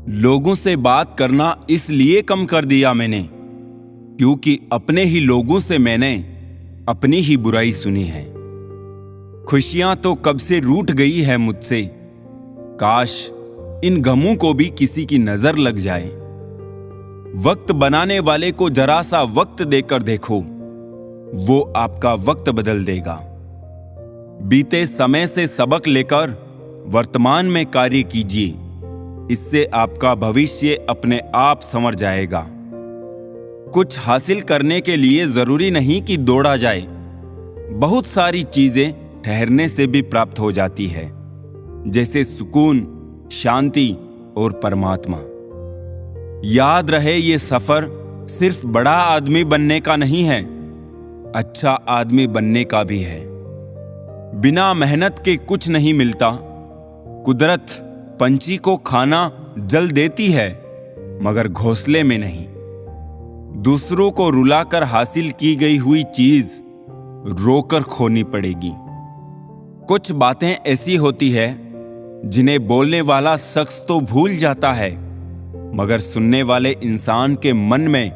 लोगों से बात करना इसलिए कम कर दिया मैंने क्योंकि अपने ही लोगों से मैंने अपनी ही बुराई सुनी है। खुशियां तो कब से रूठ गई है मुझसे, काश इन गमों को भी किसी की नजर लग जाए। वक्त बनाने वाले को जरा सा वक्त देकर देखो, वो आपका वक्त बदल देगा। बीते समय से सबक लेकर वर्तमान में कार्य कीजिए, इससे आपका भविष्य अपने आप संवर जाएगा। कुछ हासिल करने के लिए जरूरी नहीं कि दौड़ा जाए, बहुत सारी चीजें ठहरने से भी प्राप्त हो जाती है, जैसे सुकून, शांति और परमात्मा। याद रहे, ये सफर सिर्फ बड़ा आदमी बनने का नहीं है, अच्छा आदमी बनने का भी है। बिना मेहनत के कुछ नहीं मिलता। कुदरत पंछी को खाना जल देती है, मगर घोंसले में नहीं। दूसरों को रुलाकर हासिल की गई हुई चीज रोकर खोनी पड़ेगी। कुछ बातें ऐसी होती है जिन्हें बोलने वाला शख्स तो भूल जाता है, मगर सुनने वाले इंसान के मन में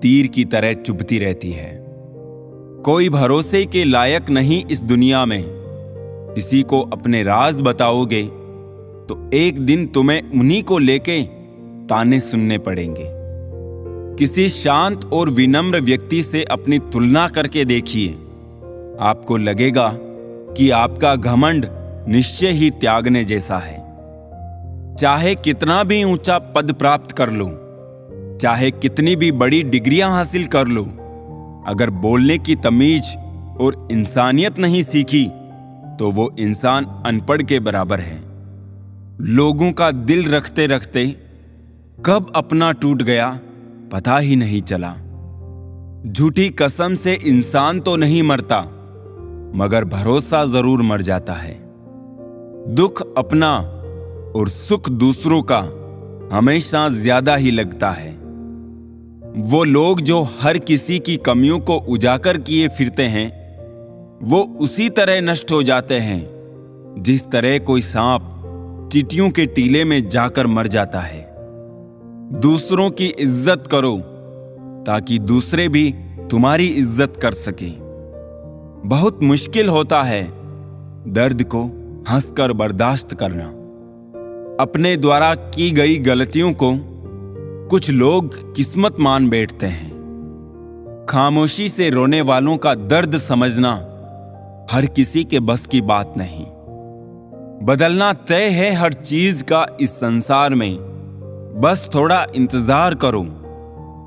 तीर की तरह चुभती रहती है। कोई भरोसे के लायक नहीं इस दुनिया में। किसी को अपने राज बताओगे तो एक दिन तुम्हें उन्हीं को लेके ताने सुनने पड़ेंगे। किसी शांत और विनम्र व्यक्ति से अपनी तुलना करके देखिए, आपको लगेगा कि आपका घमंड निश्चय ही त्यागने जैसा है। चाहे कितना भी ऊंचा पद प्राप्त कर लो, चाहे कितनी भी बड़ी डिग्रियां हासिल कर लो, अगर बोलने की तमीज और इंसानियत नहीं सीखी तो वो इंसान अनपढ़ के बराबर है। लोगों का दिल रखते रखते कब अपना टूट गया पता ही नहीं चला। झूठी कसम से इंसान तो नहीं मरता, मगर भरोसा जरूर मर जाता है। दुख अपना और सुख दूसरों का हमेशा ज्यादा ही लगता है। वो लोग जो हर किसी की कमियों को उजागर किए फिरते हैं, वो उसी तरह नष्ट हो जाते हैं जिस तरह कोई सांप चींटियों के टीले में जाकर मर जाता है। दूसरों की इज्जत करो ताकि दूसरे भी तुम्हारी इज्जत कर सकें। बहुत मुश्किल होता है दर्द को हंसकर बर्दाश्त करना। अपने द्वारा की गई गलतियों को कुछ लोग किस्मत मान बैठते हैं। खामोशी से रोने वालों का दर्द समझना हर किसी के बस की बात नहीं। बदलना तय है हर चीज का इस संसार में, बस थोड़ा इंतजार करो।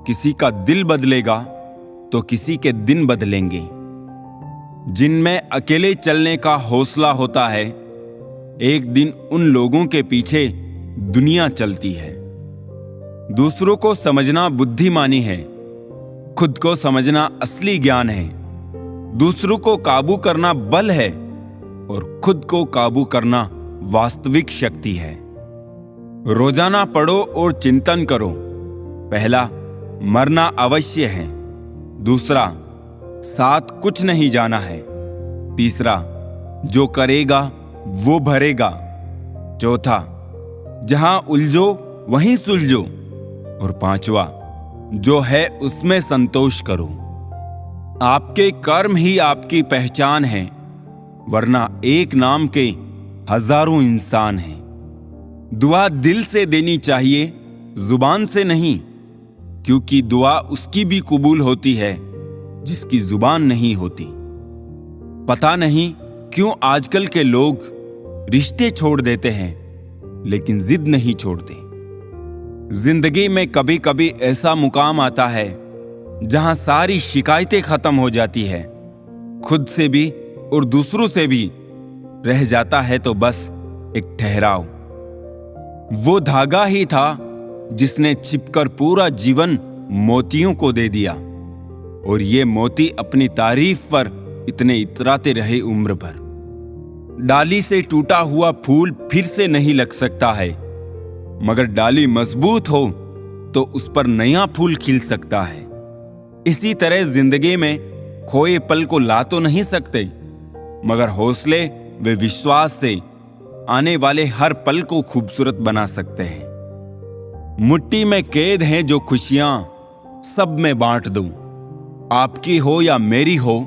किसी का दिल बदलेगा तो किसी के दिन बदलेंगे। जिनमें अकेले चलने का हौसला होता है, एक दिन उन लोगों के पीछे दुनिया चलती है। दूसरों को समझना बुद्धिमानी है, खुद को समझना असली ज्ञान है। दूसरों को काबू करना बल है और खुद को काबू करना वास्तविक शक्ति है। रोजाना पढ़ो और चिंतन करो। पहला, मरना अवश्य है। दूसरा, साथ कुछ नहीं जाना है। तीसरा, जो करेगा वो भरेगा। चौथा, जहां उलझो वहीं सुलझो। और पांचवा, जो है उसमें संतोष करो। आपके कर्म ही आपकी पहचान है, वरना एक नाम के हजारों इंसान हैं। दुआ दिल से देनी चाहिए, जुबान से नहीं, क्योंकि दुआ उसकी भी कबूल होती है जिसकी जुबान नहीं होती। पता नहीं क्यों आजकल के लोग रिश्ते छोड़ देते हैं, लेकिन जिद नहीं छोड़ते। जिंदगी में कभी कभी ऐसा मुकाम आता है जहां सारी शिकायतें खत्म हो जाती है। खुद से भी और दूसरों से भी रह जाता है तो बस एक ठहराव। वो धागा ही था जिसने छिपकर पूरा जीवन मोतियों को दे दिया, और ये मोती अपनी तारीफ पर इतने इतराते रहे उम्र भर। डाली से टूटा हुआ फूल फिर से नहीं लग सकता है, मगर डाली मजबूत हो तो उस पर नया फूल खिल सकता है। इसी तरह जिंदगी में खोए पल को ला तो नहीं सकते, मगर हौसले व विश्वास से आने वाले हर पल को खूबसूरत बना सकते हैं। मुट्ठी में कैद हैं जो खुशियां, सब में बांट दूं। आपकी हो या मेरी हो,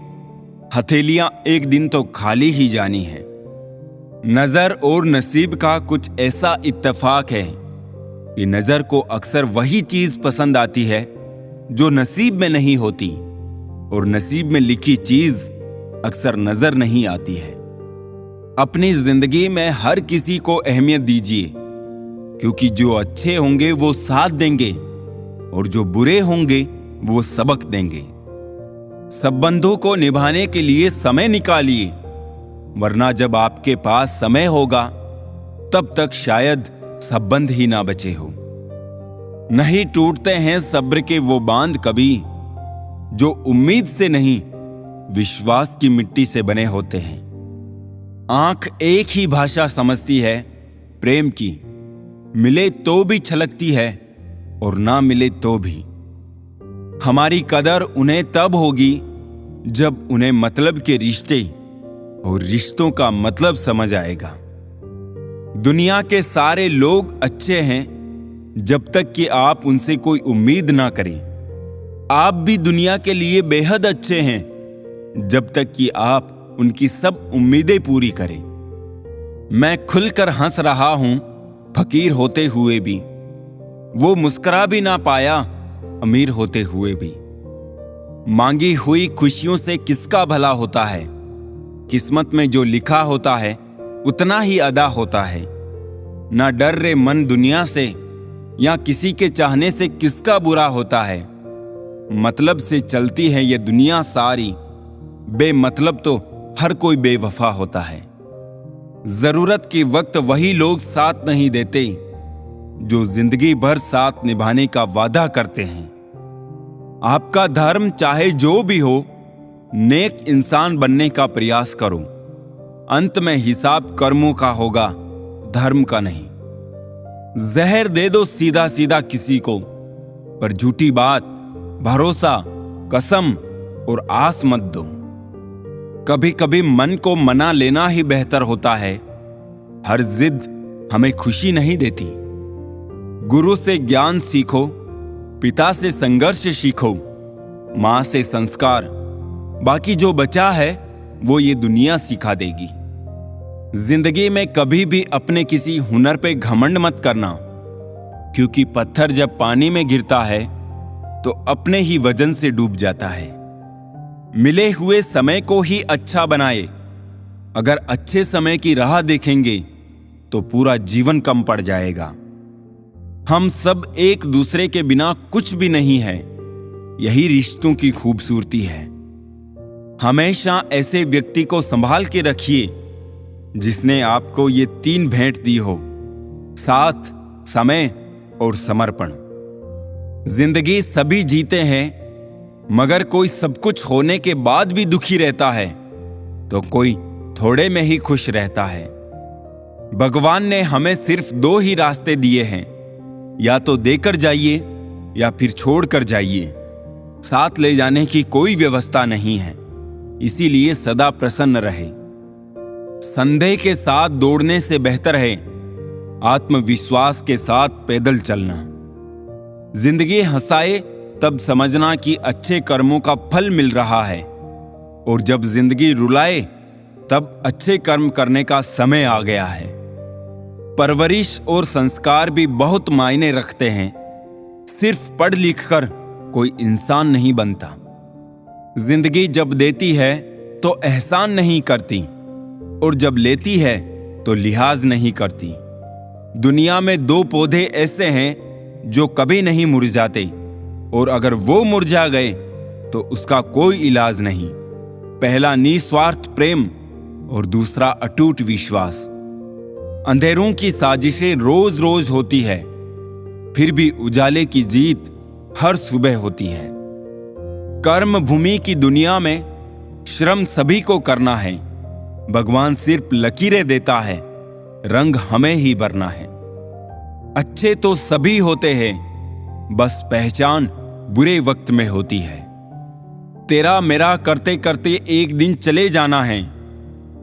हथेलियां एक दिन तो खाली ही जानी है। नजर और नसीब का कुछ ऐसा इत्तेफाक है कि नजर को अक्सर वही चीज पसंद आती है जो नसीब में नहीं होती, और नसीब में लिखी चीज अक्सर नजर नहीं आती है। अपनी जिंदगी में हर किसी को अहमियत दीजिए, क्योंकि जो अच्छे होंगे वो साथ देंगे और जो बुरे होंगे वो सबक देंगे। संबंधों को निभाने के लिए समय निकालिए, वरना जब आपके पास समय होगा तब तक शायद संबंध ही ना बचे हो। नहीं टूटते हैं सब्र के वो बांध कभी, जो उम्मीद से नहीं विश्वास की मिट्टी से बने होते हैं। आंख एक ही भाषा समझती है, प्रेम की। मिले तो भी छलकती है और ना मिले तो भी। हमारी कदर उन्हें तब होगी जब उन्हें मतलब के रिश्ते और रिश्तों का मतलब समझ आएगा। दुनिया के सारे लोग अच्छे हैं जब तक कि आप उनसे कोई उम्मीद ना करें। आप भी दुनिया के लिए बेहद अच्छे हैं जब तक कि आप उनकी सब उम्मीदें पूरी करें। मैं खुलकर हंस रहा हूं फकीर होते हुए भी, वो मुस्कुरा भी ना पाया अमीर होते हुए भी। मांगी हुई खुशियों से किसका भला होता है, किस्मत में जो लिखा होता है उतना ही अदा होता है। ना डर रे मन दुनिया से, या किसी के चाहने से किसका बुरा होता है। मतलब से चलती है ये दुनिया सारी, बेमतलब तो हर कोई बेवफा होता है। जरूरत के वक्त वही लोग साथ नहीं देते जो जिंदगी भर साथ निभाने का वादा करते हैं। आपका धर्म चाहे जो भी हो, नेक इंसान बनने का प्रयास करो। अंत में हिसाब कर्मों का होगा, धर्म का नहीं। जहर दे दो सीधा सीधा किसी को, पर झूठी बात, भरोसा, कसम और आस मत दो। कभी कभी मन को मना लेना ही बेहतर होता है। हर जिद हमें खुशी नहीं देती। गुरु से ज्ञान सीखो, पिता से संघर्ष सीखो, मां से संस्कार। बाकी जो बचा है वो ये दुनिया सिखा देगी। जिंदगी में कभी भी अपने किसी हुनर पे घमंड मत करना, क्योंकि पत्थर जब पानी में गिरता है तो अपने ही वजन से डूब जाता है। मिले हुए समय को ही अच्छा बनाए। अगर अच्छे समय की राह देखेंगे तो पूरा जीवन कम पड़ जाएगा। हम सब एक दूसरे के बिना कुछ भी नहीं है, यही रिश्तों की खूबसूरती है। हमेशा ऐसे व्यक्ति को संभाल के रखिए जिसने आपको ये 3 भेंट दी हो, साथ, समय और समर्पण। जिंदगी सभी जीते हैं, मगर कोई सब कुछ होने के बाद भी दुखी रहता है तो कोई थोड़े में ही खुश रहता है। भगवान ने हमें सिर्फ 2 ही रास्ते दिए हैं, या तो देकर जाइए या फिर छोड़ कर जाइए। साथ ले जाने की कोई व्यवस्था नहीं है, इसीलिए सदा प्रसन्न रहे। संदेह के साथ दौड़ने से बेहतर है आत्मविश्वास के साथ पैदल चलना। जिंदगी हंसाए तब समझना कि अच्छे कर्मों का फल मिल रहा है, और जब जिंदगी रुलाए तब अच्छे कर्म करने का समय आ गया है। परवरिश और संस्कार भी बहुत मायने रखते हैं। सिर्फ पढ़ लिख कर कोई इंसान नहीं बनता। जिंदगी जब देती है तो एहसान नहीं करती, और जब लेती है तो लिहाज नहीं करती। दुनिया में 2 पौधे ऐसे हैं जो कभी नहीं मुरझाते, और अगर वो मुरझा गए तो उसका कोई इलाज नहीं। पहला निस्वार्थ प्रेम और दूसरा अटूट विश्वास। अंधेरों की साजिशें रोज रोज होती है, फिर भी उजाले की जीत हर सुबह होती है। कर्म भूमि की दुनिया में श्रम सभी को करना है। भगवान सिर्फ लकीरें देता है, रंग हमें ही भरना है। अच्छे तो सभी होते हैं, बस पहचान बुरे वक्त में होती है। तेरा मेरा करते करते एक दिन चले जाना है।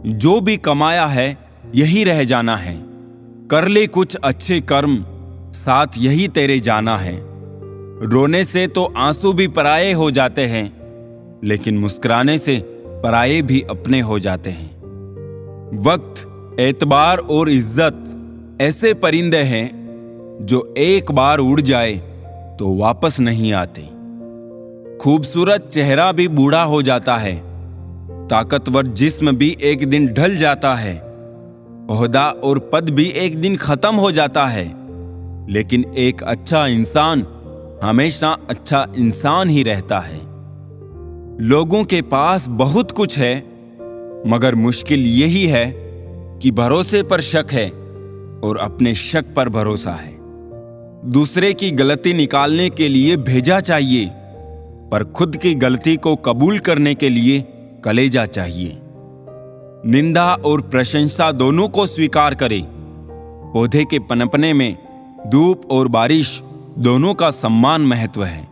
जो भी कमाया है यही रह जाना है। कर ले कुछ अच्छे कर्म, साथ यही तेरे जाना है। रोने से तो आंसू भी पराये हो जाते हैं, लेकिन मुस्कुराने से पराये भी अपने हो जाते हैं। वक्त, एतबार और इज्जत ऐसे परिंदे हैं जो एक बार उड़ जाए तो वापस नहीं आते। खूबसूरत चेहरा भी बूढ़ा हो जाता है, ताकतवर जिस्म भी एक दिन ढल जाता है, ओहदा और पद भी एक दिन खत्म हो जाता है, लेकिन एक अच्छा इंसान हमेशा अच्छा इंसान ही रहता है। लोगों के पास बहुत कुछ है, मगर मुश्किल यही है कि भरोसे पर शक है और अपने शक पर भरोसा है। दूसरे की गलती निकालने के लिए भेजा चाहिए, पर खुद की गलती को कबूल करने के लिए कलेजा चाहिए। निंदा और प्रशंसा दोनों को स्वीकार करें। पौधे के पनपने में धूप और बारिश दोनों का समान महत्व है।